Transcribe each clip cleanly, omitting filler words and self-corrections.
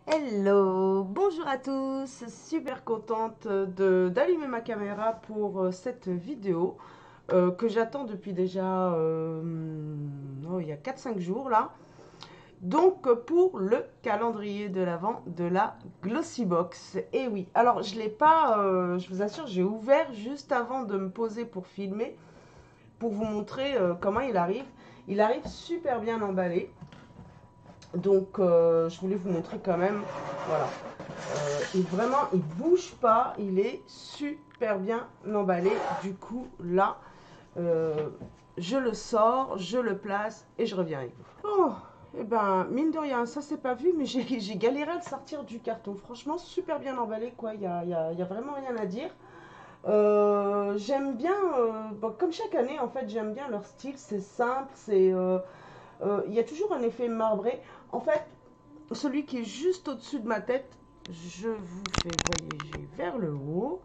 Hello, bonjour à tous, super contente d'allumer ma caméra pour cette vidéo que j'attends depuis déjà il y a 4-5 jours là. Donc pour le calendrier de l'Avent de la Glossybox. Et oui, alors je l'ai pas, je vous assure, j'ai ouvert juste avant de me poser pour filmer, pour vous montrer comment il arrive. Il arrive super bien emballé. Donc je voulais vous montrer quand même, voilà. Et vraiment, il bouge pas, il est super bien emballé. Du coup, là, euh, je le sors, je le place et je reviens avec vous. Oh, et ben, mine de rien, ça c'est pas vu, mais j'ai galéré à le sortir du carton. Franchement, super bien emballé, quoi. Il y a vraiment rien à dire. J'aime bien, bon, comme chaque année, en fait, j'aime bien leur style. C'est simple, il y a toujours un effet marbré. En fait, celui qui est juste au-dessus de ma tête, je vous fais voyager vers le haut.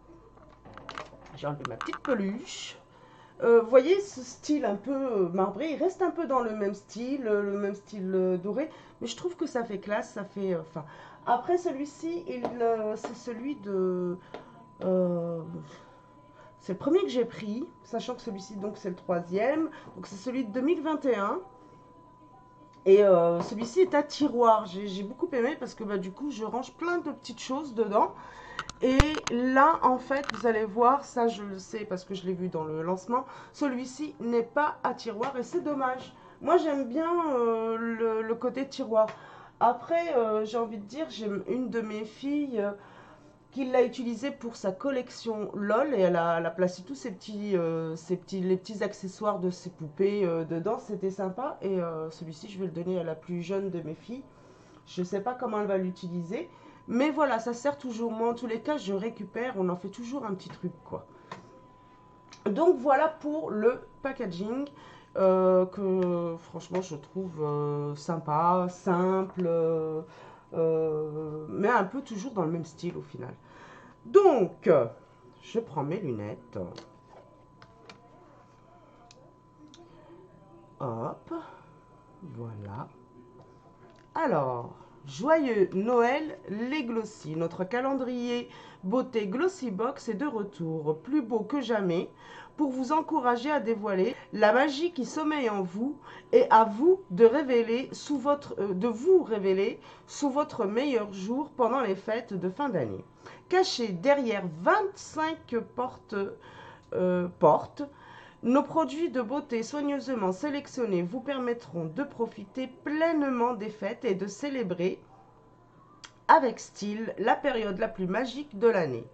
J'ai enlevé ma petite peluche. Voyez ce style un peu marbré, il reste un peu dans le même style doré, mais je trouve que ça fait classe, ça fait. Enfin, après celui-ci, c'est celui de. euh, c'est le premier que j'ai pris, sachant que celui-ci donc c'est le troisième, donc c'est celui de 2021. Et celui-ci est à tiroir. J'ai beaucoup aimé parce que bah, du coup, je range plein de petites choses dedans. Et là, en fait, vous allez voir, ça je le sais parce que je l'ai vu dans le lancement, celui-ci n'est pas à tiroir et c'est dommage. Moi, j'aime bien le côté tiroir. Après, j'ai envie de dire, j'ai une de mes filles qui l'a utilisé pour sa collection LOL et elle a placé tous les petits accessoires de ses poupées dedans. C'était sympa et celui-ci, je vais le donner à la plus jeune de mes filles. Je ne sais pas comment elle va l'utiliser, mais voilà, ça sert toujours. Moi, en tous les cas, je récupère. On en fait toujours un petit truc, quoi. Donc voilà pour le packaging que franchement je trouve sympa, simple, mais un peu toujours dans le même style au final. Donc, je prends mes lunettes. Hop, voilà. Alors, joyeux Noël, les Glossy. Notre calendrier beauté Glossy Box est de retour, plus beau que jamais, pour vous encourager à dévoiler la magie qui sommeille en vous et à vous de vous révéler sous votre meilleur jour pendant les fêtes de fin d'année. Caché derrière 25 portes, nos produits de beauté soigneusement sélectionnés vous permettront de profiter pleinement des fêtes et de célébrer avec style la période la plus magique de l'année.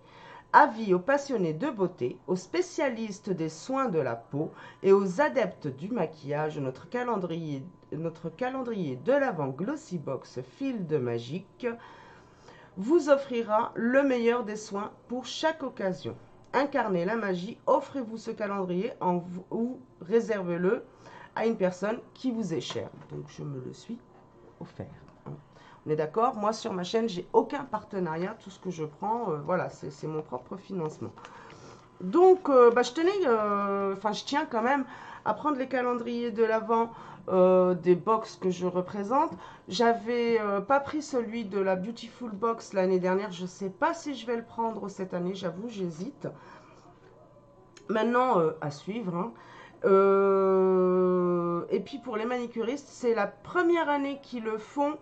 Avis aux passionnés de beauté, aux spécialistes des soins de la peau et aux adeptes du maquillage, notre calendrier de l'Avent Glossybox Fil de Magique vous offrira le meilleur des soins pour chaque occasion. Incarnez la magie, offrez-vous ce calendrier ou réservez-le à une personne qui vous est chère. Donc je me le suis offert. On est d'accord? Moi sur ma chaîne, j'ai aucun partenariat. Tout ce que je prends, voilà, c'est mon propre financement. Donc, je tiens quand même à prendre les calendriers de l'Avent des box que je représente. J'avais pas pris celui de la Beautiful Box l'année dernière. Je ne sais pas si je vais le prendre cette année, j'avoue, j'hésite. Maintenant, à suivre. Hein. Et puis pour les manicuristes, c'est la première année qu'ils le font.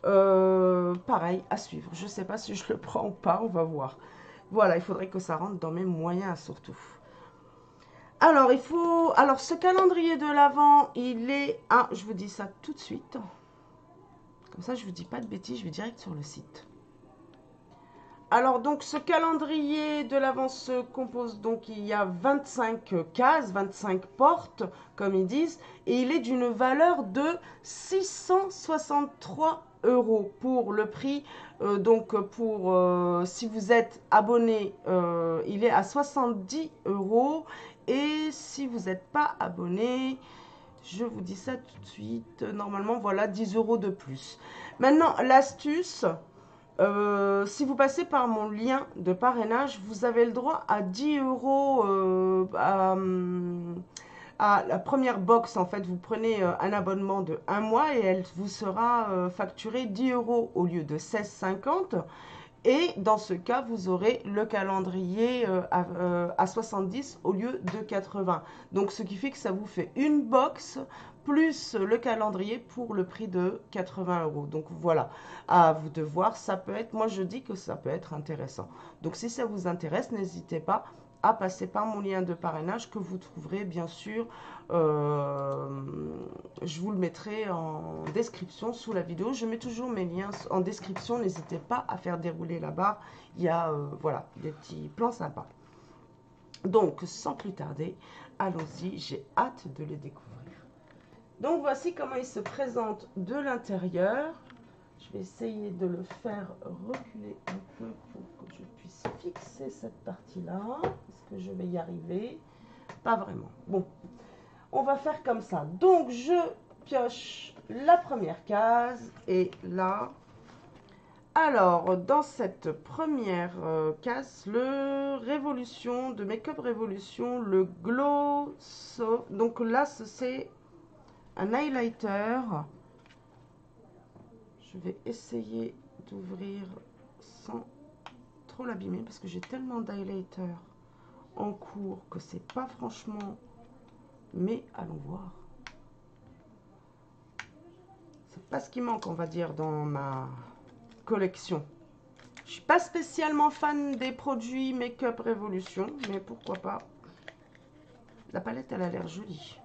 Pareil, à suivre. Je ne sais pas si je le prends ou pas, on va voir. Voilà, il faudrait que ça rentre dans mes moyens surtout. Alors, ce calendrier de l'Avent, il est à... Je vous dis ça tout de suite. Comme ça, je vous dis pas de bêtises, je vais direct sur le site. Alors, donc, ce calendrier de l'Avent se compose, donc, il y a 25 cases, 25 portes, comme ils disent, et il est d'une valeur de 663 € pour le prix. Si vous êtes abonné, il est à 70 €. Et si vous n'êtes pas abonné, je vous dis ça tout de suite, normalement, voilà, 10 € de plus. Maintenant, l'astuce, si vous passez par mon lien de parrainage, vous avez le droit à 10 € à la première box, en fait, vous prenez un abonnement de 1 mois et elle vous sera facturée 10 euros au lieu de 16,50. Et dans ce cas, vous aurez le calendrier à 70 au lieu de 80. Donc, ce qui fait que ça vous fait une box plus le calendrier pour le prix de 80 euros. Donc, voilà, à vous de voir. Ça peut être, moi je dis que ça peut être intéressant. Donc, si ça vous intéresse, n'hésitez pas à passer par mon lien de parrainage que vous trouverez bien sûr. Je vous le mettrai en description sous la vidéo. Je mets toujours mes liens en description. N'hésitez pas à faire dérouler la barre. Il y a voilà, des petits plans sympas. Donc, sans plus tarder, allons-y. J'ai hâte de les découvrir. Donc, voici comment il se présente de l'intérieur. Je vais essayer de le faire reculer un peu pour que je puisse fixer cette partie-là. Est-ce que je vais y arriver? Pas vraiment. Bon, on va faire comme ça. Donc, je pioche la première case et là. Alors, dans cette première case, le Révolution, de Make Up Révolution, le Glow Soft. Donc là, c'est un highlighter. Je vais essayer d'ouvrir sans trop l'abîmer parce que j'ai tellement d'highlighter en cours que c'est pas franchement. Mais allons voir. C'est pas ce qui manque, on va dire, dans ma collection. Je suis pas spécialement fan des produits Make-up Révolution, mais pourquoi pas. La palette, elle a l'air jolie.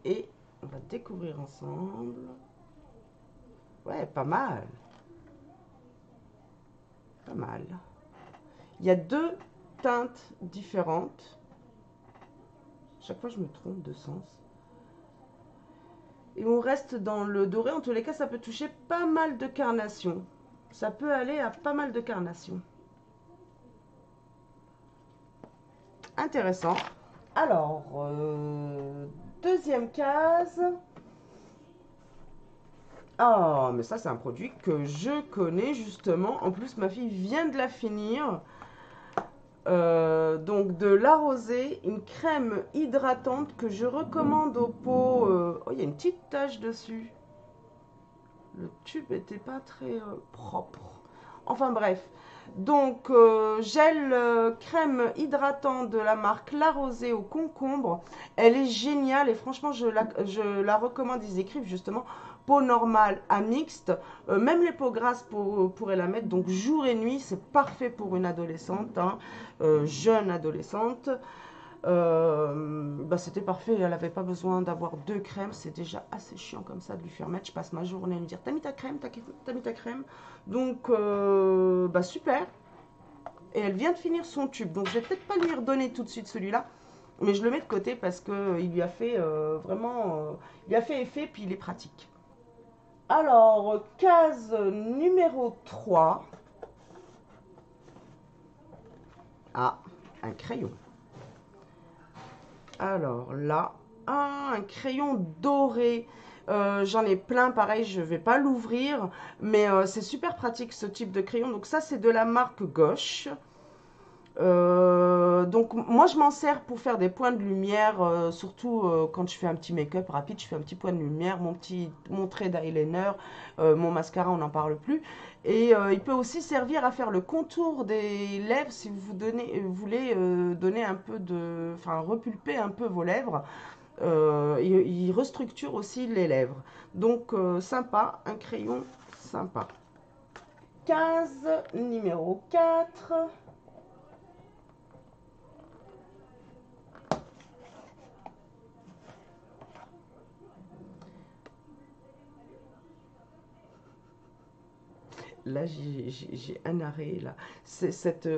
Et on va découvrir ensemble. Ouais, pas mal. Pas mal. Il y a deux teintes différentes. Chaque fois, je me trompe de sens. Et on reste dans le doré. En tous les cas, ça peut toucher pas mal de carnation. Ça peut aller à pas mal de carnation. Intéressant. Alors, deuxième case. Oh, mais ça, c'est un produit que je connais justement. En plus, ma fille vient de la finir. Donc, de La Rosée, une crème hydratante que je recommande aux peaux. Oh, il y a une petite tache dessus. Le tube n'était pas très propre. Enfin, bref. Donc, gel crème hydratante de la marque La Rosée au concombre. Elle est géniale et franchement, je la recommande. Ils écrivent justement peau normale à mixte. Même les peaux grasses pourraient la mettre. Donc, jour et nuit, c'est parfait pour une adolescente, hein, jeune adolescente. Bah, c'était parfait, elle n'avait pas besoin d'avoir deux crèmes, c'est déjà assez chiant comme ça de lui faire mettre. Je passe ma journée à lui dire t'as mis ta crème, t'as mis ta crème. Donc bah super. Et elle vient de finir son tube, donc je vais peut-être pas lui redonner tout de suite celui-là, mais je le mets de côté parce que il lui a fait vraiment il a fait effet, puis il est pratique. Alors, case numéro 3. Ah, un crayon. Alors là, un crayon doré. J'en ai plein, pareil, je ne vais pas l'ouvrir, mais c'est super pratique ce type de crayon. Donc ça, c'est de la marque Gauche. Donc moi, je m'en sers pour faire des points de lumière, surtout quand je fais un petit make-up rapide, je fais un petit point de lumière, mon trait d'eyeliner, mon mascara, on n'en parle plus. Et il peut aussi servir à faire le contour des lèvres si vous voulez donner un peu de, enfin repulper un peu vos lèvres. Il restructure aussi les lèvres. Donc sympa, un crayon sympa. 15, numéro 4. Là, j'ai un arrêt. Là.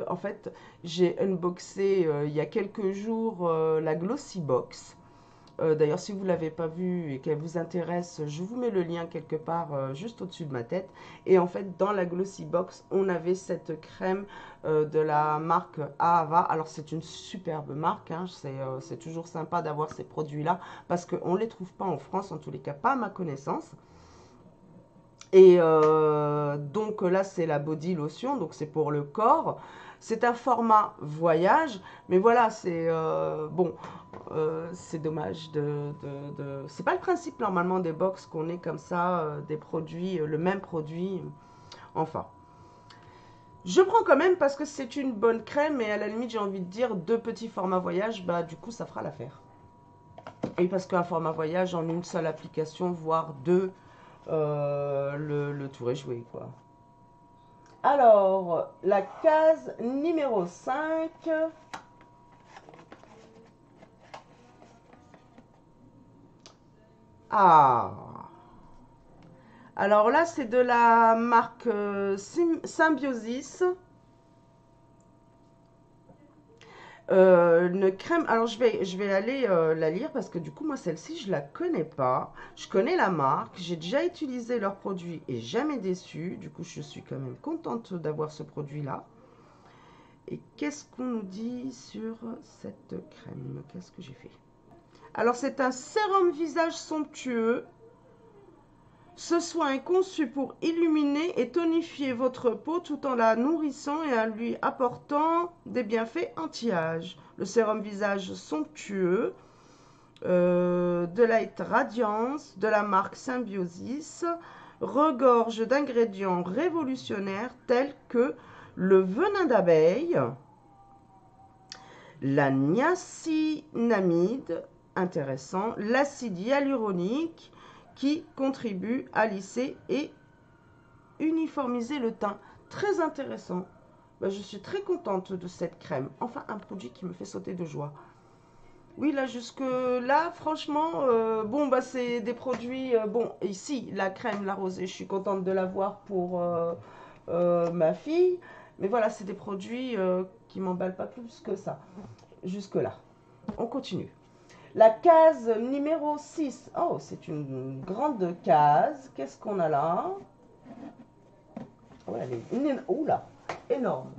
En fait, j'ai unboxé il y a quelques jours la Glossy Box. D'ailleurs, si vous ne l'avez pas vue et qu'elle vous intéresse, je vous mets le lien quelque part juste au-dessus de ma tête. Et en fait, dans la Glossy Box, on avait cette crème de la marque Ahava. Alors, c'est une superbe marque. Hein, c'est toujours sympa d'avoir ces produits-là parce qu'on ne les trouve pas en France, en tous les cas, pas à ma connaissance. Et donc là, c'est la body lotion, donc c'est pour le corps. C'est un format voyage, mais voilà, c'est bon, c'est dommage c'est pas le principe normalement des box qu'on ait comme ça, des produits, le même produit. Enfin, je prends quand même parce que c'est une bonne crème et à la limite, j'ai envie de dire deux petits formats voyage, bah du coup, ça fera l'affaire. Et parce qu'un format voyage en une seule application, voire deux, le tour est joué, quoi. Alors, la case numéro 5. Ah. Alors là, c'est de la marque Symbiosis. Une crème. Alors, je vais aller la lire parce que du coup, moi, celle-ci, je la connais pas. Je connais la marque. J'ai déjà utilisé leurs produits et jamais déçu. Du coup, je suis quand même contente d'avoir ce produit-là. Et qu'est-ce qu'on nous dit sur cette crème? Qu'est-ce que j'ai fait? Alors, c'est un sérum visage somptueux. Ce soin est conçu pour illuminer et tonifier votre peau tout en la nourrissant et en lui apportant des bienfaits anti-âge. Le sérum visage somptueux de Light Radiance de la marque Symbiosis regorge d'ingrédients révolutionnaires tels que le venin d'abeille, la niacinamide, intéressant, l'acide hyaluronique qui contribue à lisser et uniformiser le teint. Très intéressant. Ben, je suis très contente de cette crème. Enfin, un produit qui me fait sauter de joie. Oui, là, jusque là, franchement, bon, bah, c'est des produits... bon, ici, la crème, la rosée, je suis contente de l'avoir pour ma fille. Mais voilà, c'est des produits qui m'emballent pas plus que ça. Jusque là. On continue. La case numéro 6. Oh, c'est une grande case. Qu'est-ce qu'on a là? Ouais, elle est oula, énorme.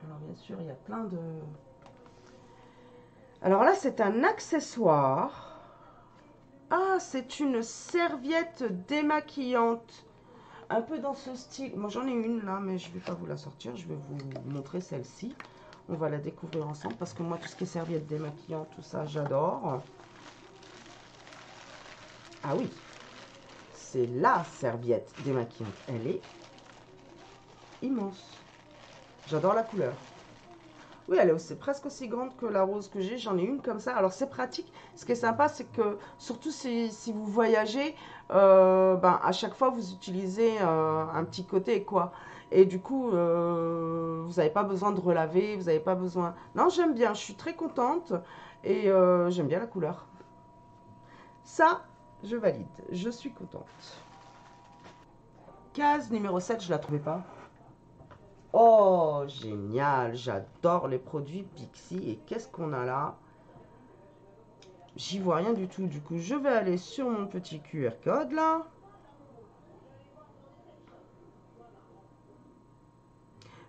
Alors, bien sûr, il y a plein de... Alors là, c'est un accessoire. Ah, c'est une serviette démaquillante. Un peu dans ce style. Moi, j'en ai une là, mais je ne vais pas vous la sortir. Je vais vous montrer celle-ci. On va la découvrir ensemble parce que moi, tout ce qui est serviette démaquillante, tout ça, j'adore. Ah oui, c'est la serviette démaquillante. Elle est immense. J'adore la couleur. Oui, elle est presque aussi grande que la rose que j'ai. J'en ai une comme ça. Alors, c'est pratique. Ce qui est sympa, c'est que, surtout si vous voyagez, ben, à chaque fois, vous utilisez un petit côté, quoi. Et du coup, vous n'avez pas besoin de relaver. Vous n'avez pas besoin... Non, j'aime bien. Je suis très contente. Et j'aime bien la couleur. Ça, je valide. Je suis contente. Case numéro 7, je ne la trouvais pas. Oh, génial, j'adore les produits Pixi. Et qu'est-ce qu'on a là? J'y vois rien du tout. Du coup, je vais aller sur mon petit QR code là.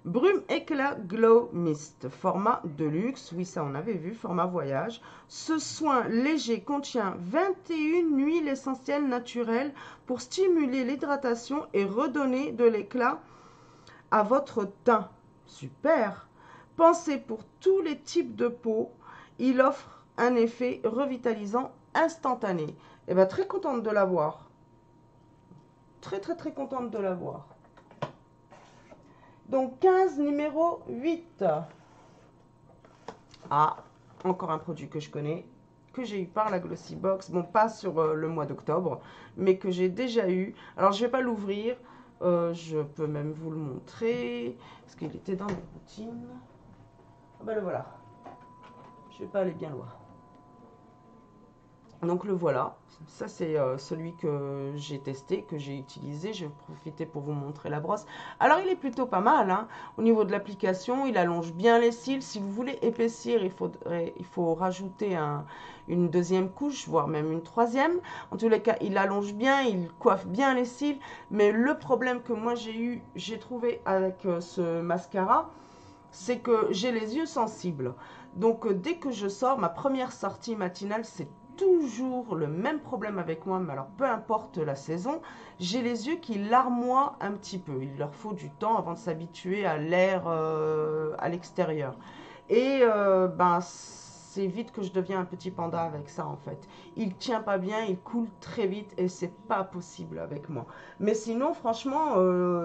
Brume éclat glow mist, format deluxe. Oui, ça on avait vu, format voyage. Ce soin léger contient 21 huiles essentielles naturelles pour stimuler l'hydratation et redonner de l'éclat à votre teint. Super. Pensé pour tous les types de peau, il offre un effet revitalisant instantané. Et bien, très contente de l'avoir. Très, très, très contente de l'avoir. Donc, 15 numéro 8. Ah, encore un produit que je connais, que j'ai eu par la Glossy Box. Bon, pas sur le mois d'octobre, mais que j'ai déjà eu. Alors, je ne vais pas l'ouvrir. Je peux même vous le montrer. Parce qu'il était dans les routines. Ah ben le voilà. Je ne vais pas aller bien loin. Donc le voilà. Ça c'est celui que j'ai testé, que j'ai utilisé. Je vais profiter pour vous montrer la brosse. Alors il est plutôt pas mal. Hein. Au niveau de l'application, il allonge bien les cils. Si vous voulez épaissir, il faut rajouter une deuxième couche, voire même une troisième. En tous les cas, il allonge bien, il coiffe bien les cils. Mais le problème que moi j'ai trouvé avec ce mascara, c'est que j'ai les yeux sensibles. Donc dès que je sors, ma première sortie matinale, c'est toujours le même problème avec moi, mais alors peu importe la saison, j'ai les yeux qui larmoient un petit peu. Il leur faut du temps avant de s'habituer à l'air à l'extérieur. Et ben, c'est vite que je deviens un petit panda avec ça en fait. Il tient pas bien, il coule très vite et c'est pas possible avec moi. Mais sinon, franchement,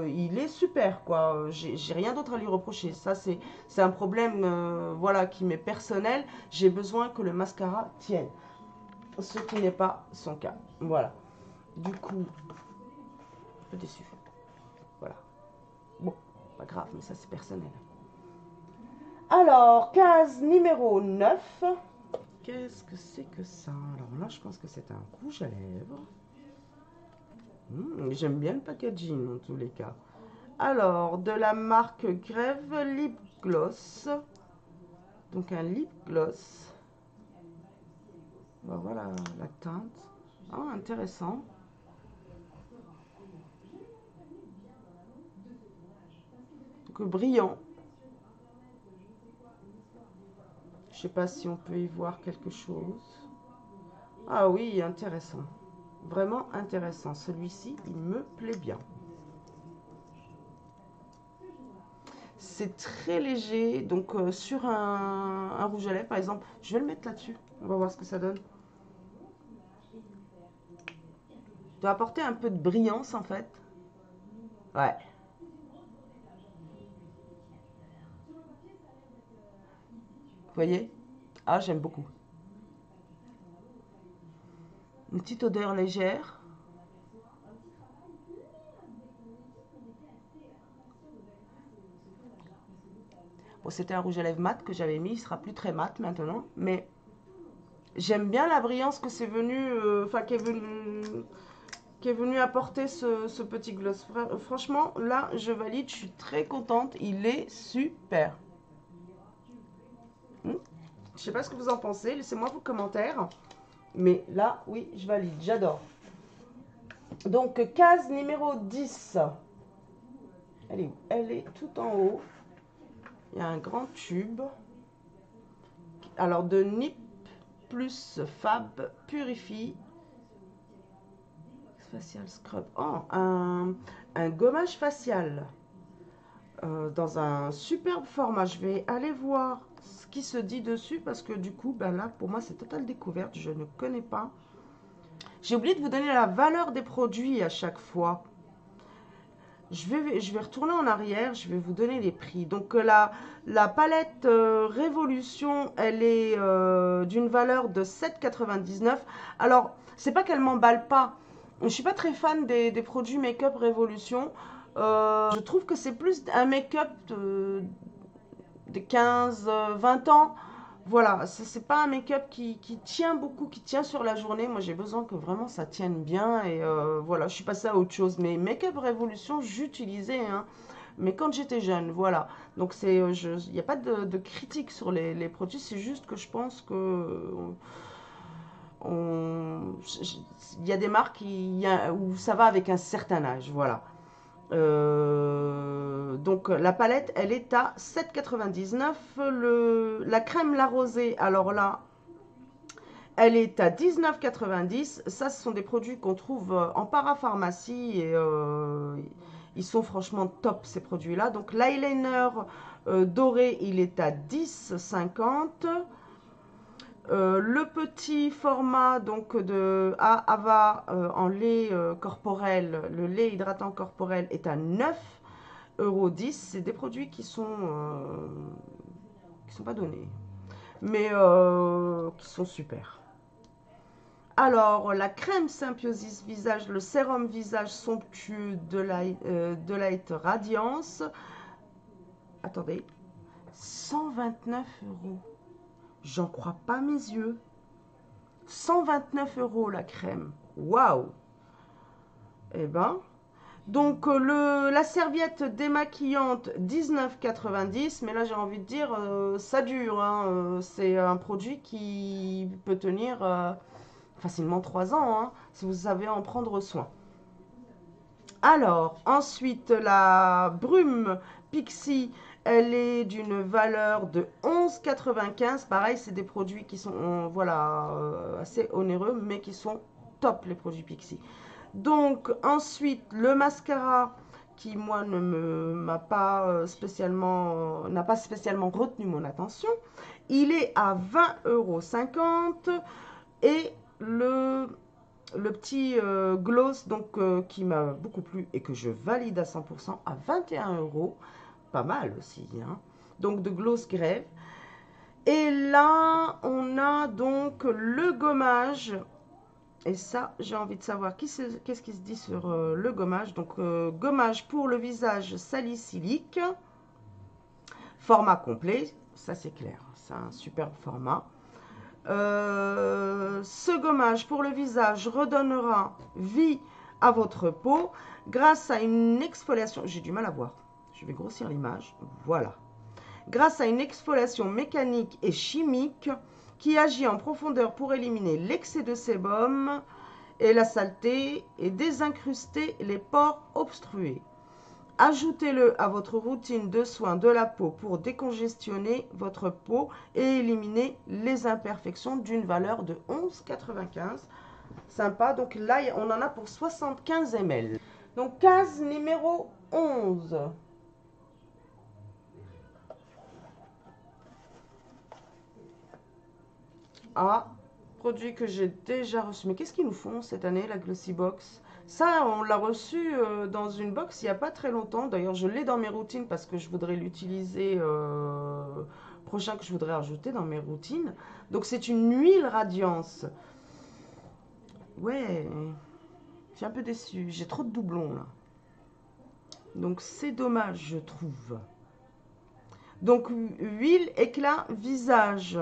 il est super quoi. J'ai rien d'autre à lui reprocher. Ça, c'est un problème voilà, qui m'est personnel. J'ai besoin que le mascara tienne. Ce qui n'est pas son cas. Voilà. Du coup, un peu déçu. Voilà. Bon, pas grave, mais ça c'est personnel. Alors, case numéro 9. Qu'est-ce que c'est que ça? Alors là, je pense que c'est un rouge à lèvres. J'aime bien le packaging en tous les cas. Alors, de la marque Grève Lip Gloss. Donc un lip gloss. Voilà la teinte. Ah, intéressant. Donc brillant. Je sais pas si on peut y voir quelque chose. Ah oui, intéressant. Vraiment intéressant. Celui-ci, il me plaît bien. C'est très léger. Donc sur un rouge à lèvres, par exemple, je vais le mettre là-dessus. On va voir ce que ça donne. Il doit apporter un peu de brillance en fait. Ouais. Vous voyez? Ah, j'aime beaucoup. Une petite odeur légère. Bon, c'était un rouge à lèvres mat que j'avais mis. Il sera plus très mat maintenant. Mais j'aime bien la brillance que c'est venu... Enfin, qui est venu apporter ce petit gloss. Franchement, là, je valide. Je suis très contente. Il est super. Je sais pas ce que vous en pensez. Laissez-moi vos commentaires. Mais là, oui, je valide. J'adore. Donc, case numéro 10. Elle est où? Elle est tout en haut. Il y a un grand tube. Alors, de Nip plus Fab Purifie. Facial Scrub. Oh, un gommage facial. Dans un superbe format. Je vais aller voir ce qui se dit dessus parce que du coup, ben là, pour moi, c'est totale découverte. Je ne connais pas. J'ai oublié de vous donner la valeur des produits à chaque fois. Je vais retourner en arrière, je vais vous donner les prix. Donc la palette Révolution, elle est d'une valeur de 7,99 €. Alors, c'est pas qu'elle m'emballe pas. Je suis pas très fan des produits make-up Révolution. Je trouve que c'est plus un make-up de 15-20 ans. Voilà, c'est pas un make-up qui tient beaucoup, qui tient sur la journée. Moi, j'ai besoin que vraiment ça tienne bien. Et voilà, je suis passée à autre chose. Mais Make-up Révolution, j'utilisais, hein, mais quand j'étais jeune, voilà. Donc, il n'y a pas de critique sur les produits. C'est juste que je pense que... il y a des marques où ça va avec un certain âge, voilà. Donc la palette, elle est à 7,99 €. La crème La Rosée, alors là, elle est à 19,90 €. Ça, ce sont des produits qu'on trouve en parapharmacie et ils sont franchement top, ces produits-là. Donc l'eyeliner doré, il est à 10,50 €. Le petit format donc de Ava en lait corporel, le lait hydratant corporel est à 9,10 €. C'est des produits qui sont pas donnés, mais qui sont super. Alors, la crème Symbiosis visage, le sérum visage somptueux de Light Radiance. Attendez, 129 €. J'en crois pas mes yeux. 129 € la crème. Waouh! Eh ben. Donc, la serviette démaquillante, 19,90 €. Mais là, j'ai envie de dire, ça dure. Hein, c'est un produit qui peut tenir facilement 3 ans, hein, si vous savez en prendre soin. Alors, ensuite, la Brume Pixie Elle est d'une valeur de 11,95. Pareil, c'est des produits qui sont voilà, assez onéreux, mais qui sont top, les produits Pixi. Donc, ensuite, le mascara qui, moi, n'a pas spécialement retenu mon attention. Il est à 20,50 € et le petit gloss donc, qui m'a beaucoup plu et que je valide à 100% à 21 €. Pas mal aussi, hein. Donc de gloss grève. Et là, on a donc le gommage. Et ça, j'ai envie de savoir qu'est-ce qui se dit sur le gommage. Donc, gommage pour le visage salicylique. Format complet, ça c'est clair. C'est un superbe format. Ce gommage pour le visage redonnera vie à votre peau grâce à une exfoliation. J'ai du mal à voir. Je vais grossir l'image. Voilà. Grâce à une exfoliation mécanique et chimique qui agit en profondeur pour éliminer l'excès de sébum et la saleté et désincruster les pores obstrués. Ajoutez-le à votre routine de soins de la peau pour décongestionner votre peau et éliminer les imperfections d'une valeur de 11,95 €. Sympa. Donc là, on en a pour 75 ml. Donc case numéro 11. Ah, produit que j'ai déjà reçu. Mais qu'est-ce qu'ils nous font cette année, la Glossy Box? Ça, on l'a reçu dans une box il n'y a pas très longtemps. D'ailleurs, je l'ai dans mes routines parce que je voudrais l'utiliser prochain que je voudrais ajouter dans mes routines. Donc, c'est une huile radiance. Ouais, je suis un peu déçue. J'ai trop de doublons là. Donc, c'est dommage, je trouve. Donc, huile éclat visage.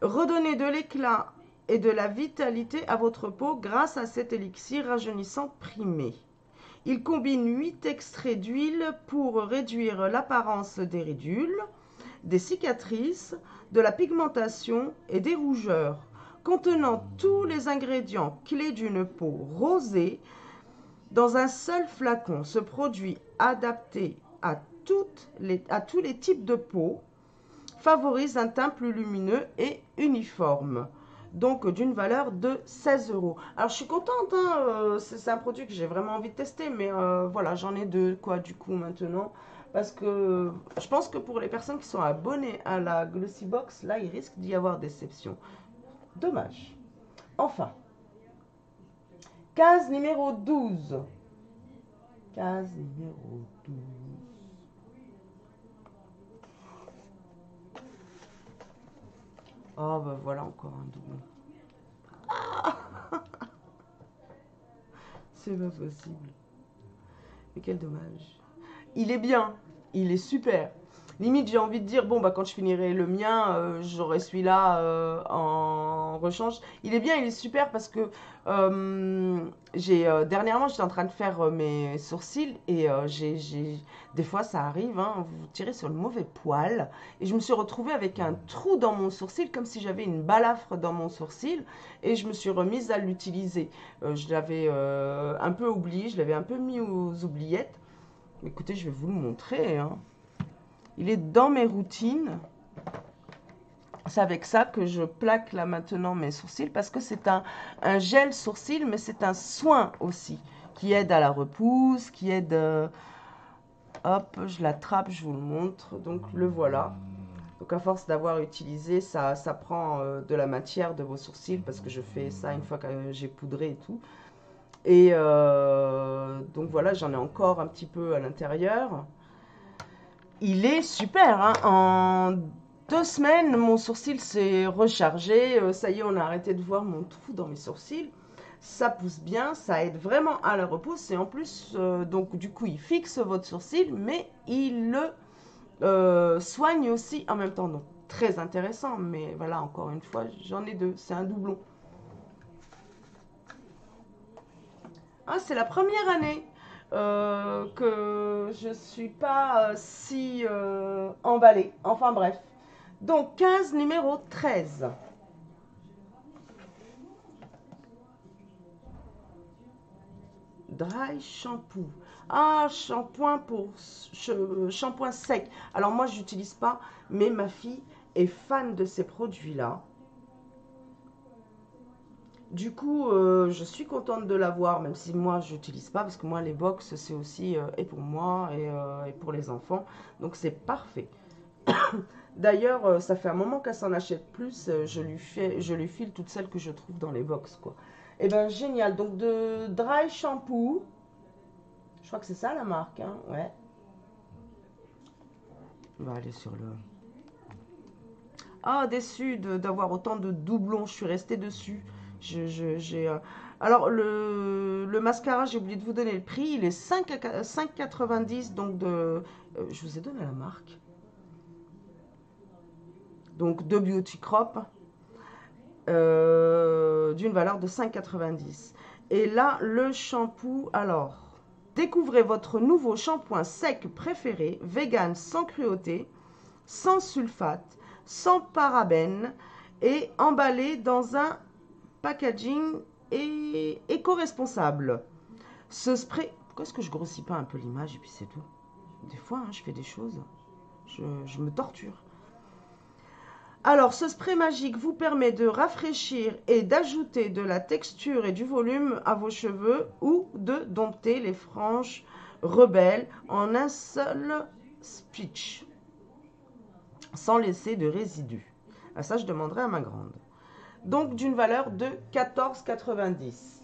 Redonnez de l'éclat et de la vitalité à votre peau grâce à cet élixir rajeunissant primé. Il combine 8 extraits d'huile pour réduire l'apparence des ridules, des cicatrices, de la pigmentation et des rougeurs, contenant tous les ingrédients clés d'une peau rosée dans un seul flacon. Ce produit adapté à tous les types de peau favorise un teint plus lumineux et uniforme, donc d'une valeur de 16 €. Alors je suis contente, hein, c'est un produit que j'ai vraiment envie de tester, mais voilà, j'en ai deux quoi du coup maintenant, parce que je pense que pour les personnes qui sont abonnées à la Glossy Box, là il risque d'y avoir déception. Dommage. Enfin, case numéro 12. Case numéro 12. Oh, bah voilà encore un doublon. Ah c'est pas possible. Mais quel dommage. Il est bien, il est super. Limite, j'ai envie de dire, bon, bah, quand je finirai le mien, j'aurai celui-là en rechange. Il est bien, il est super parce que dernièrement, j'étais en train de faire mes sourcils et des fois, ça arrive, hein, vous tirez sur le mauvais poil. Et je me suis retrouvée avec un trou dans mon sourcil, comme si j'avais une balafre dans mon sourcil. Et je me suis remise à l'utiliser. Je l'avais un peu oublié, je l'avais un peu mis aux oubliettes. Écoutez, je vais vous le montrer, hein. Il est dans mes routines. C'est avec ça que je plaque là maintenant mes sourcils parce que c'est un gel sourcil, mais c'est un soin aussi qui aide à la repousse, qui aide... hop, je l'attrape, je vous le montre. Donc le voilà. Donc à force d'avoir utilisé, ça prend de la matière de vos sourcils parce que je fais ça une fois que j'ai poudré et tout. Et donc voilà, j'en ai encore un petit peu à l'intérieur. Il est super, hein. En 2 semaines, mon sourcil s'est rechargé. Ça y est, on a arrêté de voir mon trou dans mes sourcils. Ça pousse bien, ça aide vraiment à la repousse. Et en plus, donc du coup, il fixe votre sourcil, mais il le soigne aussi en même temps. Donc très intéressant. Mais voilà, encore une fois, j'en ai deux. C'est un doublon. Ah, c'est la première année que je suis pas si emballée. Enfin bref. Donc, case numéro 13. Dry shampoo. Ah, shampoing pour shampoing sec. Alors moi, je n'utilise pas, mais ma fille est fan de ces produits-là. Du coup, je suis contente de l'avoir, même si moi, je n'utilise pas, parce que moi, les box, c'est aussi et pour moi et pour les enfants. Donc, c'est parfait. D'ailleurs, ça fait un moment qu'elle s'en achète plus. Je lui file toutes celles que je trouve dans les box, quoi. Et ben, génial. Donc, de dry shampoo. Je crois que c'est ça la marque, hein. Ouais. On va aller sur le... Ah, déçu d'avoir autant de doublons. Je suis restée dessus. J'ai... Alors, le mascara, j'ai oublié de vous donner le prix. Il est 5,90. Donc, je vous ai donné la marque. Donc, de Beauty Crop. D'une valeur de 5,90. Et là, le shampoing, alors... Découvrez votre nouveau shampoing sec préféré, vegan sans cruauté, sans sulfate, sans parabènes et emballé dans un packaging éco-responsable. Ce spray... Pourquoi est-ce que je grossis pas un peu l'image et puis c'est tout? Des fois, hein, je fais des choses, je me torture. Alors, ce spray magique vous permet de rafraîchir et d'ajouter de la texture et du volume à vos cheveux ou de dompter les franges rebelles en un seul speech, sans laisser de résidus. Ah, ça, je demanderai à ma grande. Donc, d'une valeur de 14,90.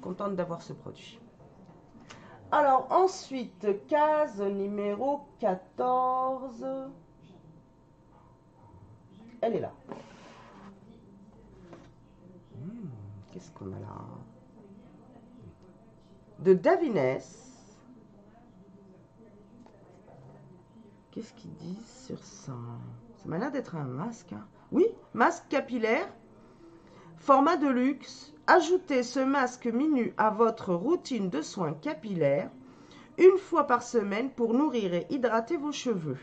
Contente d'avoir ce produit. Alors, ensuite, case numéro 14. Elle est là. Qu'est-ce qu'on a là? De Davines. Qu'est-ce qu'ils disent sur ça? Ça m'a l'air d'être un masque. Hein. Oui, masque capillaire. Format de luxe. Ajoutez ce masque minu à votre routine de soins capillaires une fois par semaine pour nourrir et hydrater vos cheveux.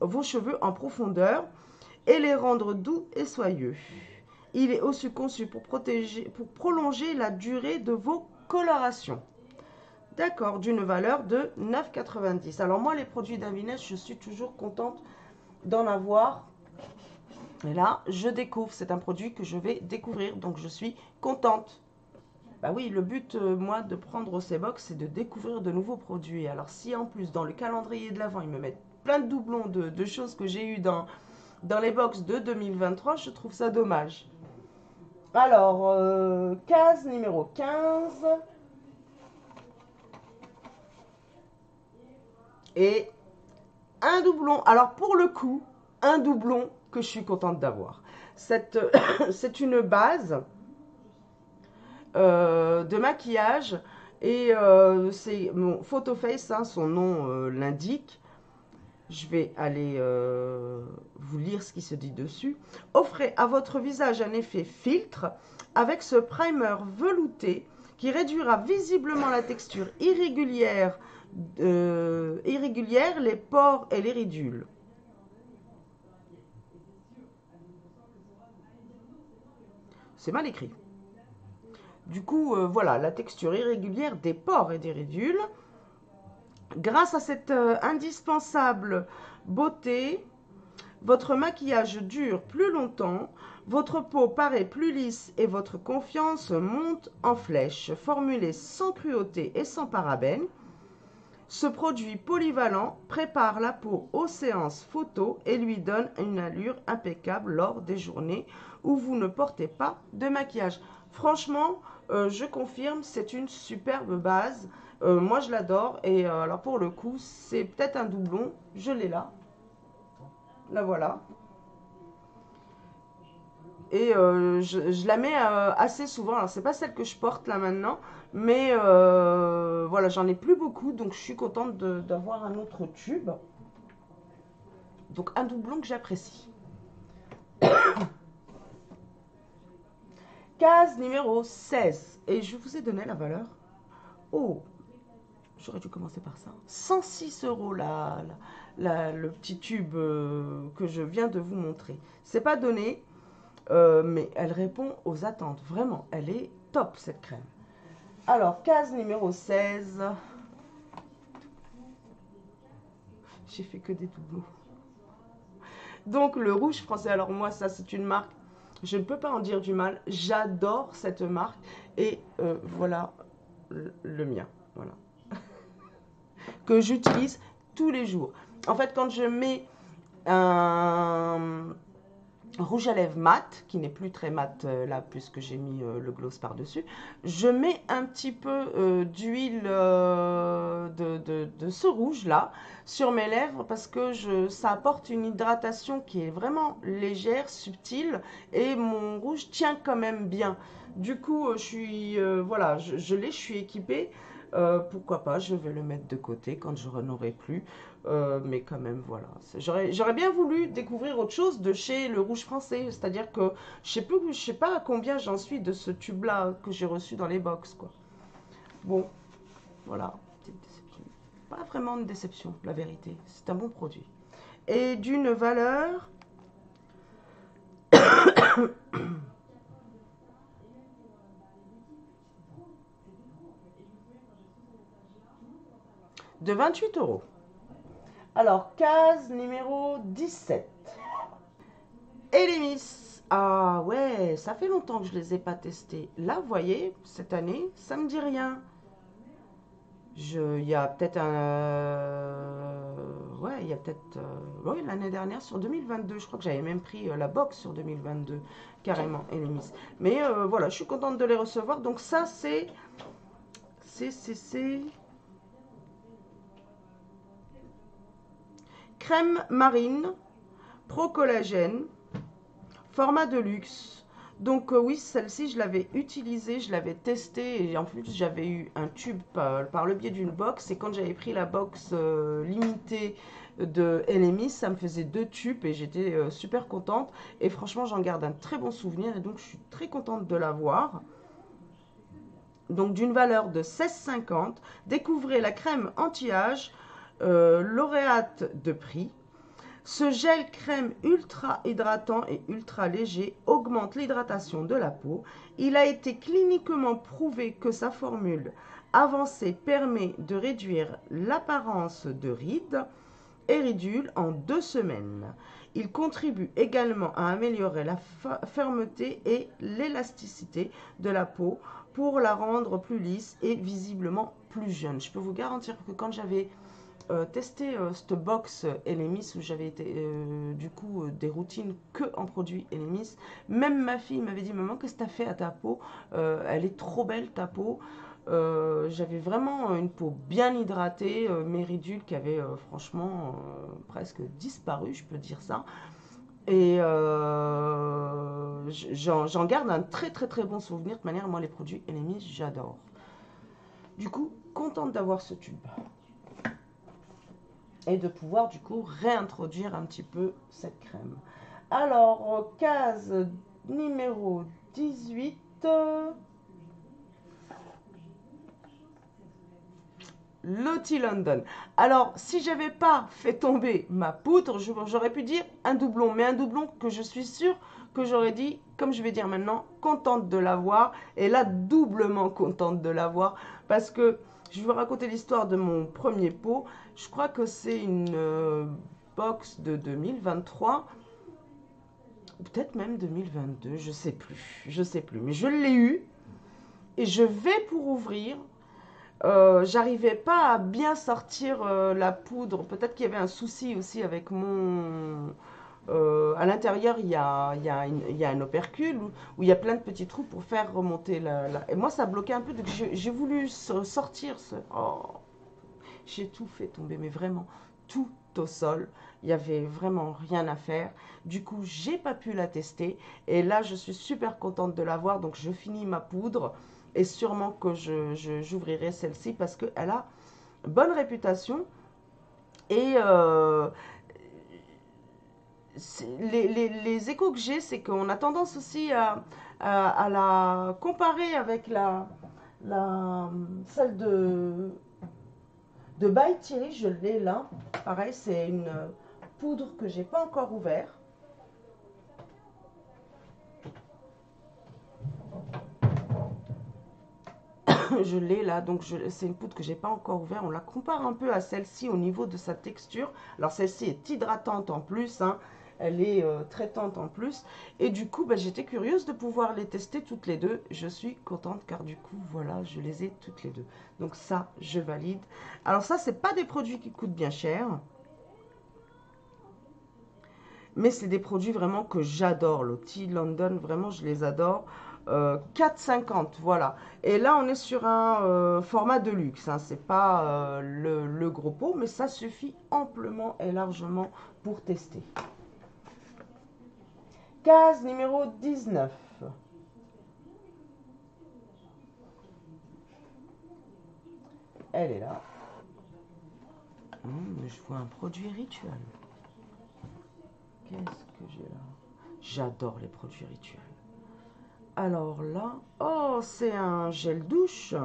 Vos cheveux en profondeur et les rendre doux et soyeux. Il est aussi conçu pour prolonger la durée de vos colorations. D'accord, d'une valeur de 9,90. Alors moi, les produits Davines, je suis toujours contente d'en avoir. Et là, je découvre. C'est un produit que je vais découvrir, donc je suis contente. Bah oui, le but, moi, de prendre ces box, c'est de découvrir de nouveaux produits. Alors si en plus, dans le calendrier de l'Avent, ils me mettent plein de doublons de choses que j'ai eues dans les box de 2023, je trouve ça dommage. Alors, case numéro 15. Et un doublon. Alors, pour le coup, un doublon que je suis contente d'avoir. C'est une base de maquillage. Et c'est mon Photo Face, hein, son nom l'indique. Je vais aller vous lire ce qui se dit dessus. Offrez à votre visage un effet filtre avec ce primer velouté qui réduira visiblement la texture irrégulière, les pores et les ridules. C'est mal écrit. Du coup, voilà, la texture irrégulière des pores et des ridules. Grâce à cette indispensable beauté, votre maquillage dure plus longtemps, votre peau paraît plus lisse et votre confiance monte en flèche. Formulé sans cruauté et sans parabènes, ce produit polyvalent prépare la peau aux séances photo et lui donne une allure impeccable lors des journées où vous ne portez pas de maquillage. Franchement, je confirme, c'est une superbe base. Moi, je l'adore. Et alors, pour le coup, c'est peut-être un doublon. Je l'ai là. La voilà. Et je la mets assez souvent. Alors, c'est pas celle que je porte là maintenant. Mais voilà, j'en ai plus beaucoup. Donc, je suis contente d'avoir un autre tube. Donc, un doublon que j'apprécie. Case numéro 16. Et je vous ai donné la valeur. Oh, j'aurais dû commencer par ça. 106 € le petit tube que je viens de vous montrer. C'est pas donné, mais elle répond aux attentes. Vraiment, elle est top cette crème. Alors, case numéro 16. J'ai fait que des doublons. Donc, le rouge français. Alors, moi, ça, c'est une marque. Je ne peux pas en dire du mal. J'adore cette marque. Et voilà le mien. Voilà. Que j'utilise tous les jours. En fait, quand je mets un rouge à lèvres mat, qui n'est plus très mat là, puisque j'ai mis le gloss par-dessus, je mets un petit peu d'huile de ce rouge-là sur mes lèvres parce que ça apporte une hydratation qui est vraiment légère, subtile, et mon rouge tient quand même bien. Du coup, voilà, je suis équipée. Pourquoi pas, je vais le mettre de côté quand je n'en aurai plus. Mais quand même, voilà. J'aurais bien voulu découvrir autre chose de chez le Rouge Français. C'est-à-dire que je sais pas à combien j'en suis de ce tube-là que j'ai reçu dans les box, quoi. Bon, voilà. Petite déception. Pas vraiment une déception, la vérité. C'est un bon produit. Et d'une valeur de 28 euros. Alors, case numéro 17. Elemis. Ah ouais, ça fait longtemps que je ne les ai pas testés. Là, vous voyez, cette année, ça me dit rien. Il y a peut-être ouais, il y a peut-être... oui, l'année dernière, sur 2022, je crois que j'avais même pris la box sur 2022, carrément, Elemis. Mais voilà, je suis contente de les recevoir. Donc ça, c'est... Crème marine, pro collagène, format de luxe. Donc oui, celle-ci, je l'avais utilisée, je l'avais testée, et en plus j'avais eu un tube par le biais d'une box, et quand j'avais pris la box limitée de LMI, ça me faisait 2 tubes et j'étais super contente, et franchement j'en garde un très bon souvenir, et donc je suis très contente de l'avoir. Donc d'une valeur de 16,50, découvrez la crème anti-âge lauréate de prix. Ce gel crème ultra hydratant et ultra léger augmente l'hydratation de la peau. Il a été cliniquement prouvé que sa formule avancée permet de réduire l'apparence de rides et ridules en 2 semaines. Il contribue également à améliorer la fermeté et l'élasticité de la peau pour la rendre plus lisse et visiblement plus jeune. Je peux vous garantir que quand j'avais testé cette box Elemis, où j'avais été du coup des routines que en produits Elemis, même ma fille m'avait dit: maman, qu'est-ce que tu as fait à ta peau, elle est trop belle ta peau. J'avais vraiment une peau bien hydratée, mes ridules qui avaient franchement presque disparu, je peux dire ça. Et j'en garde un très très très bon souvenir. De manière, moi les produits Elemis, j'adore. Du coup, contente d'avoir ce tube et de pouvoir du coup réintroduire un petit peu cette crème. Alors, case numéro 18. Lottie London. Alors, si j'avais pas fait tomber ma poudre, j'aurais pu dire un doublon, mais un doublon que je suis sûre que j'aurais dit, comme je vais dire maintenant, contente de l'avoir, et là, doublement contente de l'avoir, parce que je vais vous raconter l'histoire de mon premier pot. Je crois que c'est une box de 2023, ou peut-être même 2022, je sais plus, mais je l'ai eu, et je vais pour ouvrir. J'arrivais pas à bien sortir la poudre. Peut-être qu'il y avait un souci aussi avec mon... à l'intérieur, il y a un opercule où il y a plein de petits trous pour faire remonter Et moi, ça bloquait un peu. Donc, j'ai voulu sortir ce... Oh, j'ai tout fait tomber, mais vraiment, tout au sol. Il y avait vraiment rien à faire. Du coup, j'ai pas pu la tester. Et là, je suis super contente de l'avoir. Donc, je finis ma poudre. Et sûrement que j'ouvrirai celle-ci parce qu'elle a bonne réputation. Et les échos que j'ai, c'est qu'on a tendance aussi à la comparer avec celle de By Thierry. Je l'ai là. Pareil, c'est une poudre que j'ai pas encore ouverte. je l'ai là, donc c'est une poudre que j'ai pas encore ouverte. On la compare un peu à celle-ci au niveau de sa texture. Alors celle-ci est hydratante en plus, hein. Elle est traitante en plus. Et du coup, bah, j'étais curieuse de pouvoir les tester toutes les deux. Je suis contente car du coup, voilà, je les ai toutes les deux. Donc ça, je valide. Alors ça, c'est pas des produits qui coûtent bien cher. Mais c'est des produits vraiment que j'adore. Lottie London, vraiment, je les adore. 4,50, voilà. Et là, on est sur un format de luxe. Hein. C'est pas le gros pot, mais ça suffit amplement et largement pour tester. Case numéro 19. Elle est là. Je vois un produit rituel. Qu'est-ce que j'ai là? J'adore les produits rituels. Alors là, oh, c'est un gel douche.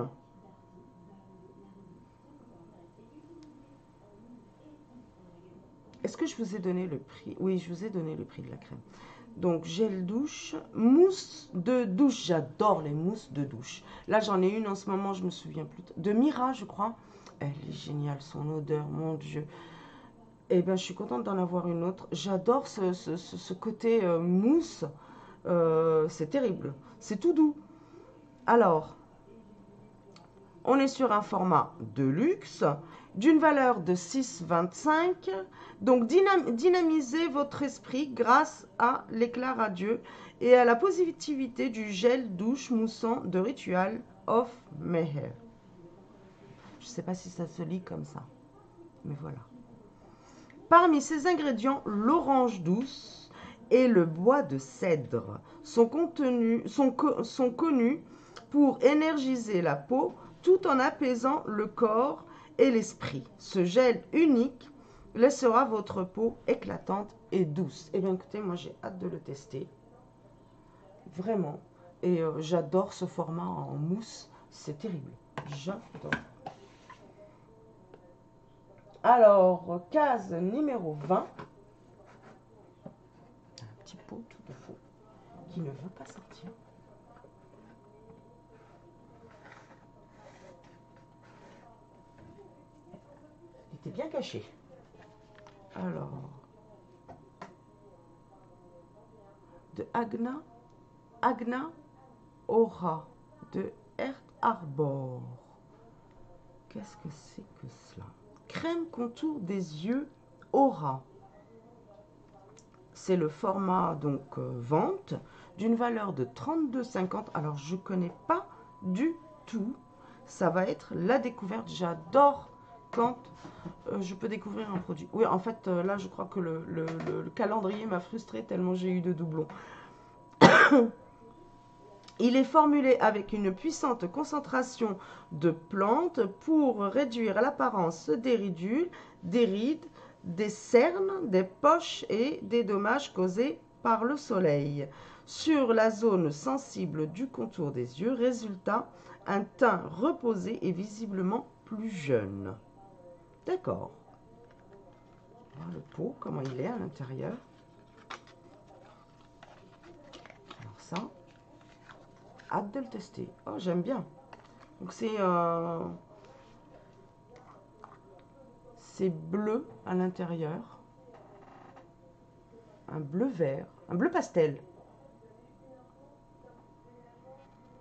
Est-ce que je vous ai donné le prix? Oui, je vous ai donné le prix de la crème. Donc, gel douche, mousse de douche. J'adore les mousses de douche. Là, j'en ai une en ce moment, je me souviens plus. De Mira, je crois. Elle est géniale, son odeur, mon Dieu. Eh bien, je suis contente d'en avoir une autre. J'adore ce côté mousse. C'est terrible. C'est tout doux. Alors, on est sur un format de luxe d'une valeur de 6,25. Donc, dynamisez votre esprit grâce à l'éclat radieux et à la positivité du gel douche moussant de Ritual of Meher. Je ne sais pas si ça se lit comme ça, mais voilà. Parmi ces ingrédients, l'orange douce et le bois de cèdre sont connus pour énergiser la peau tout en apaisant le corps et l'esprit. Ce gel unique laissera votre peau éclatante et douce. Eh bien écoutez, moi j'ai hâte de le tester. Vraiment. Et j'adore ce format en mousse. C'est terrible. J'adore. Alors, case numéro 20. Un petit pot tout de faux qui ne veut pas sortir. Il était bien caché. Alors, de Agna Aura de Earth Harbor. Qu'est-ce que c'est que cela? Crème contour des yeux Aura. C'est le format donc vente d'une valeur de 32,50. Alors je connais pas du tout. Ça va être la découverte. J'adore quand je peux découvrir un produit. Oui, en fait là je crois que le calendrier m'a frustrée tellement j'ai eu de doublons. Il est formulé avec une puissante concentration de plantes pour réduire l'apparence des ridules, des rides, des cernes, des poches et des dommages causés par le soleil. Sur la zone sensible du contour des yeux, résultat, un teint reposé et visiblement plus jeune. D'accord. Voilà le pot, comment il est à l'intérieur. Alors ça... hâte de le tester. Oh, j'aime bien. Donc c'est bleu à l'intérieur. Un bleu vert. Un bleu pastel.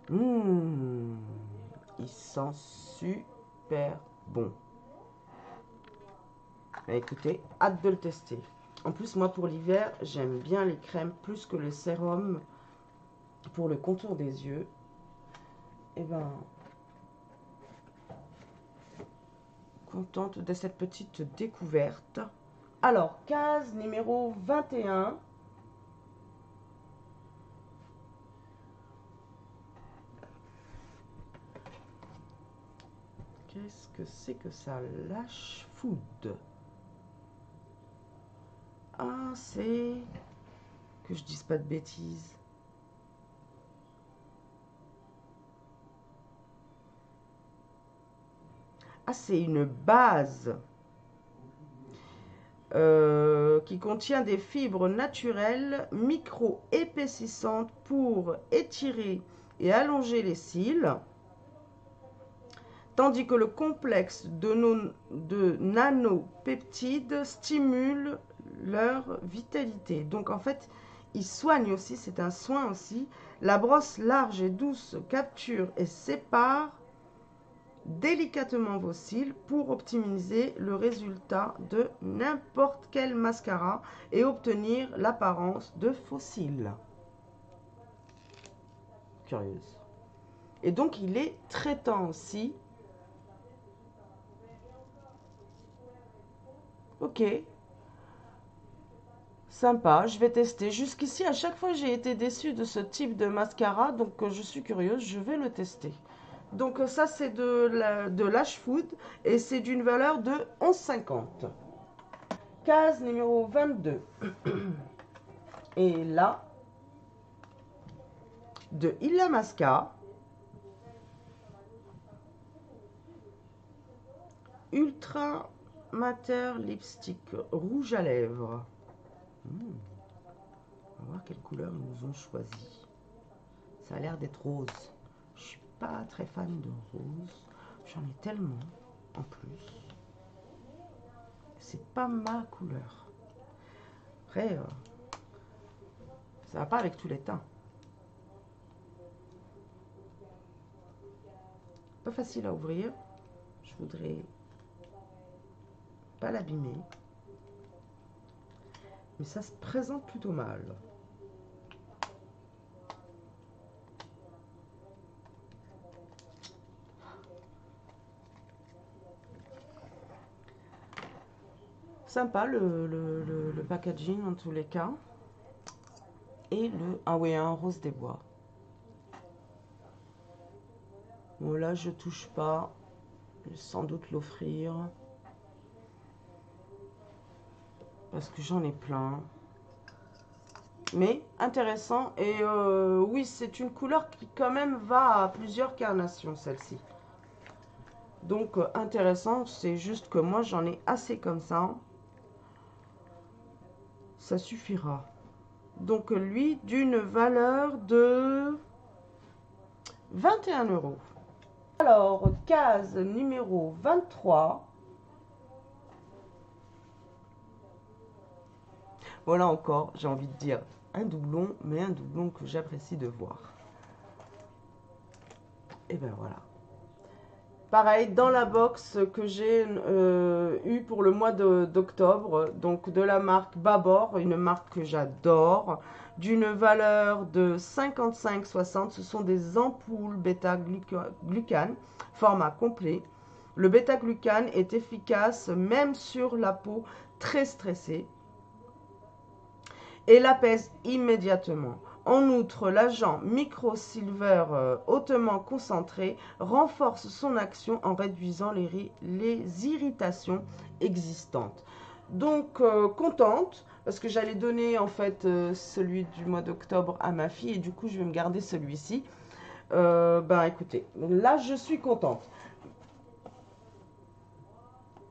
Il sent super bon. Écoutez, hâte de le tester. En plus, moi, pour l'hiver, j'aime bien les crèmes plus que les sérums pour le contour des yeux. Et ben, contente de cette petite découverte. Alors, case numéro 21. Qu'est-ce que c'est que ça? Lash Food. Ah, c'est... que je dise pas de bêtises. Ah, c'est une base qui contient des fibres naturelles micro-épaississantes pour étirer et allonger les cils. tandis que le complexe de nanopeptides stimule leur vitalité. Donc en fait, il soigne aussi, c'est un soin aussi. La brosse large et douce capture et sépare délicatement vos cils pour optimiser le résultat de n'importe quel mascara et obtenir l'apparence de faux cils. Curieuse. Et donc il est traitant aussi. Ok. Sympa, je vais tester. Jusqu'ici, à chaque fois, j'ai été déçue de ce type de mascara, donc je suis curieuse, je vais le tester. Donc ça, c'est de Lash Food et c'est d'une valeur de 11,50. Case numéro 22. Et là, de Illamasqua, Ultra Matter Lipstick rouge à lèvres. On va voir quelle couleur ils nous ont choisi. Ça a l'air d'être rose. Je suis pas très fan de rose. J'en ai tellement en plus. C'est pas ma couleur. Après, ça va pas avec tous les teints. Pas facile à ouvrir. Je voudrais pas l'abîmer. Mais ça se présente plutôt mal. Sympa le packaging en tous les cas. Et le... Ah oui, un rose des bois. Bon là je touche pas. Je vais sans doute l'offrir. Parce que j'en ai plein. Mais intéressant. Et oui, c'est une couleur qui quand même va à plusieurs carnations, celle-ci. Donc intéressant, c'est juste que moi j'en ai assez comme ça. Ça suffira. Donc lui, d'une valeur de 21 €. Alors, case numéro 23. Voilà encore, j'ai envie de dire un doublon, mais un doublon que j'apprécie de voir. Et ben voilà. Pareil, dans la box que j'ai eu pour le mois d'octobre, donc de la marque Babor, une marque que j'adore, d'une valeur de 55,60. Ce sont des ampoules bêta-glucane, format complet. Le bêta-glucane est efficace même sur la peau très stressée et l'apaise immédiatement. En outre, l'agent microsilver hautement concentré renforce son action en réduisant les irritations existantes. Donc, contente, parce que j'allais donner en fait celui du mois d'octobre à ma fille et du coup, je vais me garder celui-ci. Ben écoutez, là, je suis contente.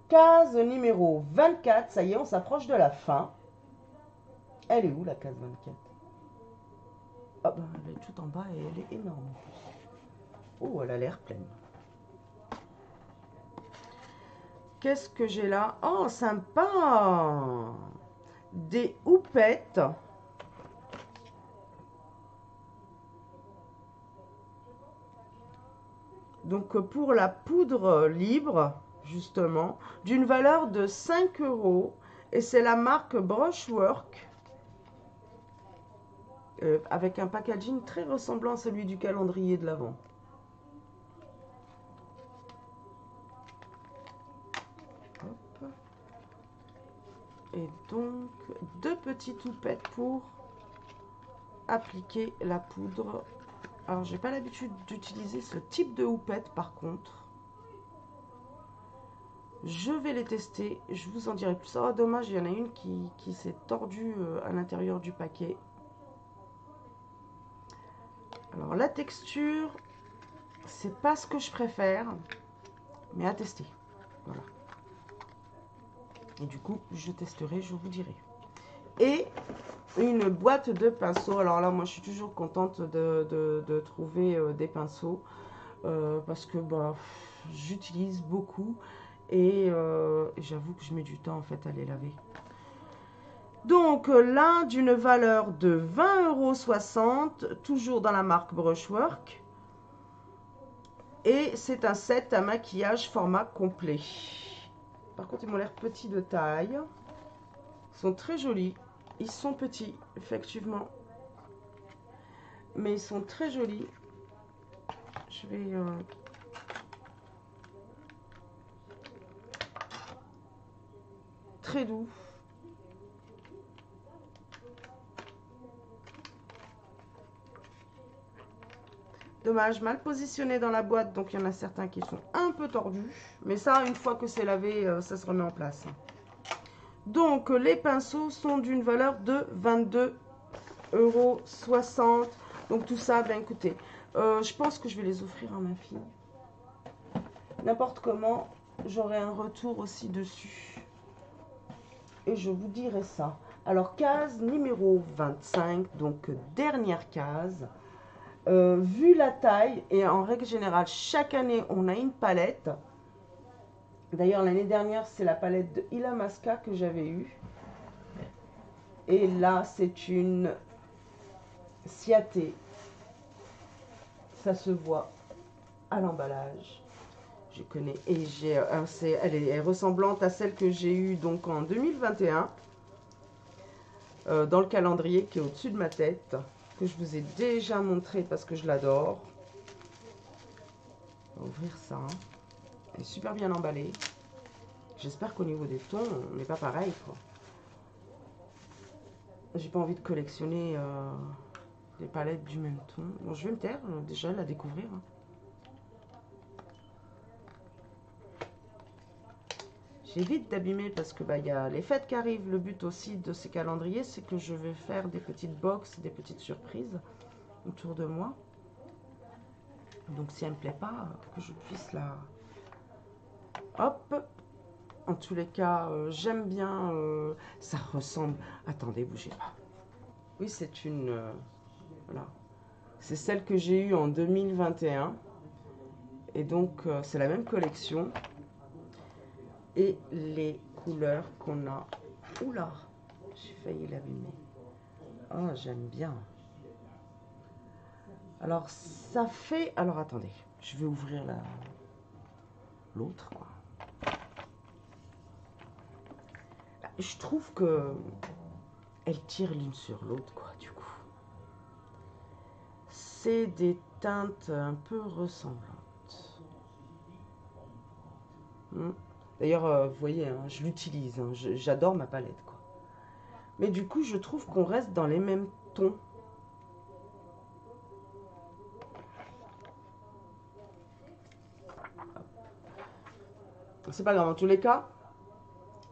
Case numéro 24, ça y est, on s'approche de la fin. Elle est où la case 24? Ah ben, elle est tout en bas et elle est énorme en plus. Oh, elle a l'air pleine. Qu'est-ce que j'ai là? Oh, sympa! Des houpettes. Donc, pour la poudre libre, justement, d'une valeur de 5 €. Et c'est la marque Brushwork. Avec un packaging très ressemblant à celui du calendrier de l'Avent. Et donc, deux petites houpettes pour appliquer la poudre. Alors, j'ai pas l'habitude d'utiliser ce type de houppette par contre. Je vais les tester, je vous en dirai plus. Oh, dommage, il y en a une qui s'est tordue à l'intérieur du paquet. Alors, la texture, c'est pas ce que je préfère, mais à tester. Voilà. Et du coup, je testerai, je vous dirai. Et une boîte de pinceaux. Alors là, moi, je suis toujours contente de trouver des pinceaux. Parce que bah, j'utilise beaucoup. Et j'avoue que je mets du temps en fait à les laver. Donc l'un d'une valeur de 20,60 €, toujours dans la marque Brushwork. Et c'est un set à maquillage format complet. Par contre, ils m'ont l'air petits de taille. Ils sont très jolis. Ils sont petits, effectivement. Mais ils sont très jolis. Je vais... très doux. Dommage, mal positionné dans la boîte, donc il y en a certains qui sont un peu tordus. Mais ça, une fois que c'est lavé, ça se remet en place. Donc, les pinceaux sont d'une valeur de 22,60 €. Donc, tout ça, ben écoutez, je pense que je vais les offrir à ma fille. N'importe comment, j'aurai un retour aussi dessus. Et je vous dirai ça. Alors, case numéro 25, donc dernière case. Vu la taille, et en règle générale, chaque année, on a une palette. D'ailleurs, l'année dernière, c'est la palette de Illamasqua que j'avais eue. Et là, c'est une Ciaté. Ça se voit à l'emballage. Je connais. Et elle est ressemblante à celle que j'ai eue donc en 2021. Dans le calendrier qui est au-dessus de ma tête. Que je vous ai déjà montré parce que je l'adore. On va ouvrir ça. Elle est super bien emballée. J'espère qu'au niveau des tons, on n'est pas pareil, quoi. J'ai pas envie de collectionner des palettes du même ton. Bon, je vais me taire, déjà, la découvrir. J'évite d'abîmer parce que y a les fêtes qui arrivent. Le but aussi de ces calendriers, c'est que je vais faire des petites box, des petites surprises autour de moi. Donc si elle me plaît pas, que je puisse la... Hop. En tous les cas, j'aime bien. Ça ressemble... Attendez, bougez pas. Oui, c'est une... voilà. C'est celle que j'ai eue en 2021. Et donc, c'est la même collection. Et les couleurs qu'on a... Oula, j'ai failli l'abîmer. Oh, j'aime bien. Alors, ça fait... Alors, attendez. Je vais ouvrir l'autre. Je trouve que... elles tirent l'une sur l'autre, quoi, du coup. C'est des teintes un peu ressemblantes. D'ailleurs, vous voyez, hein, je l'utilise. Hein, j'adore ma palette, quoi. Mais du coup, je trouve qu'on reste dans les mêmes tons. C'est pas grave, en tous les cas,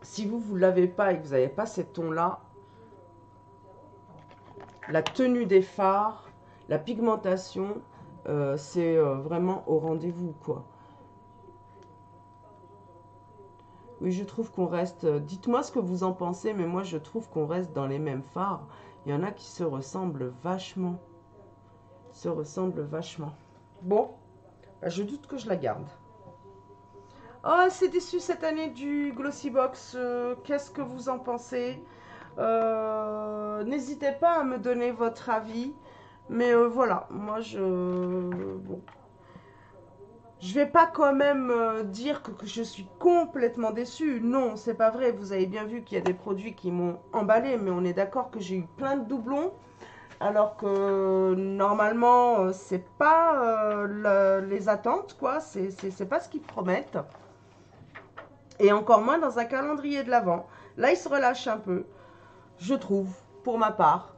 si vous ne l'avez pas et que vous n'avez pas ces tons-là, la tenue des fards, la pigmentation, c'est vraiment au rendez-vous, quoi. Oui, je trouve qu'on reste... Dites-moi ce que vous en pensez, mais moi, je trouve qu'on reste dans les mêmes fards. Il y en a qui se ressemblent vachement. Bon, je doute que je la garde. Oh, c'est déçu cette année du Glossybox. Qu'est-ce que vous en pensez? N'hésitez pas à me donner votre avis. Mais voilà, moi bon. Je vais pas quand même dire que je suis complètement déçue. Non, c'est pas vrai. Vous avez bien vu qu'il y a des produits qui m'ont emballé, mais on est d'accord que j'ai eu plein de doublons. Alors que normalement, c'est pas les attentes, quoi. C'est pas ce qu'ils promettent. Et encore moins dans un calendrier de l'Avent. Là, ils se relâchent un peu, je trouve, pour ma part.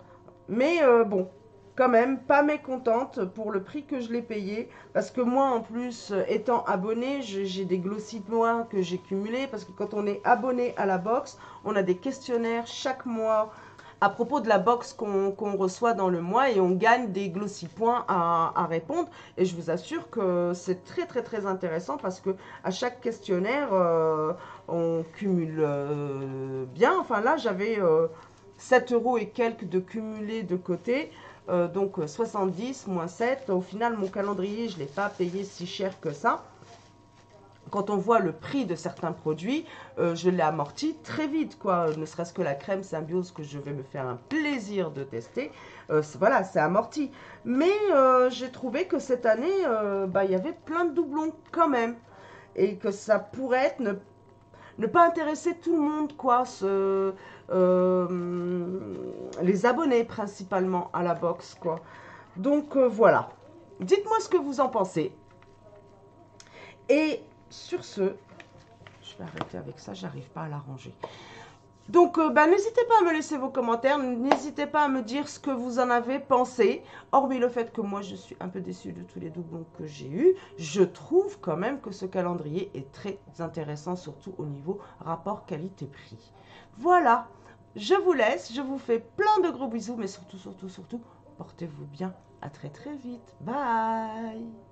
Mais bon, quand même, pas mécontente pour le prix que je l'ai payé. Parce que moi, en plus, étant abonnée, j'ai des glossies noirs que j'ai cumulés. Parce que quand on est abonné à la box, on a des questionnaires chaque mois à propos de la box qu'on reçoit dans le mois. Et on gagne des glossy points à répondre. Et je vous assure que c'est très très très intéressant. Parce que à chaque questionnaire, on cumule bien. Enfin là, j'avais 7 € et quelques de cumulé de côté. Donc 70 moins 7. Au final, mon calendrier, je ne l'ai pas payé si cher que ça. quand on voit le prix de certains produits, je l'ai amorti très vite, quoi. Ne serait-ce que la crème Symbiose que je vais me faire un plaisir de tester. Voilà, c'est amorti. Mais j'ai trouvé que cette année, bah, il y avait plein de doublons quand même. Et que ça pourrait être ne pas intéresser tout le monde, quoi. Les abonnés principalement à la box, quoi. Donc voilà. Dites-moi ce que vous en pensez. Et sur ce, je vais arrêter avec ça, j'arrive pas à la ranger. Donc, bah, n'hésitez pas à me laisser vos commentaires, n'hésitez pas à me dire ce que vous en avez pensé, hormis le fait que moi, je suis un peu déçue de tous les doublons que j'ai eus. Je trouve quand même que ce calendrier est très intéressant, surtout au niveau rapport qualité-prix. Voilà, je vous laisse, je vous fais plein de gros bisous, mais surtout, portez-vous bien. À très très vite. Bye!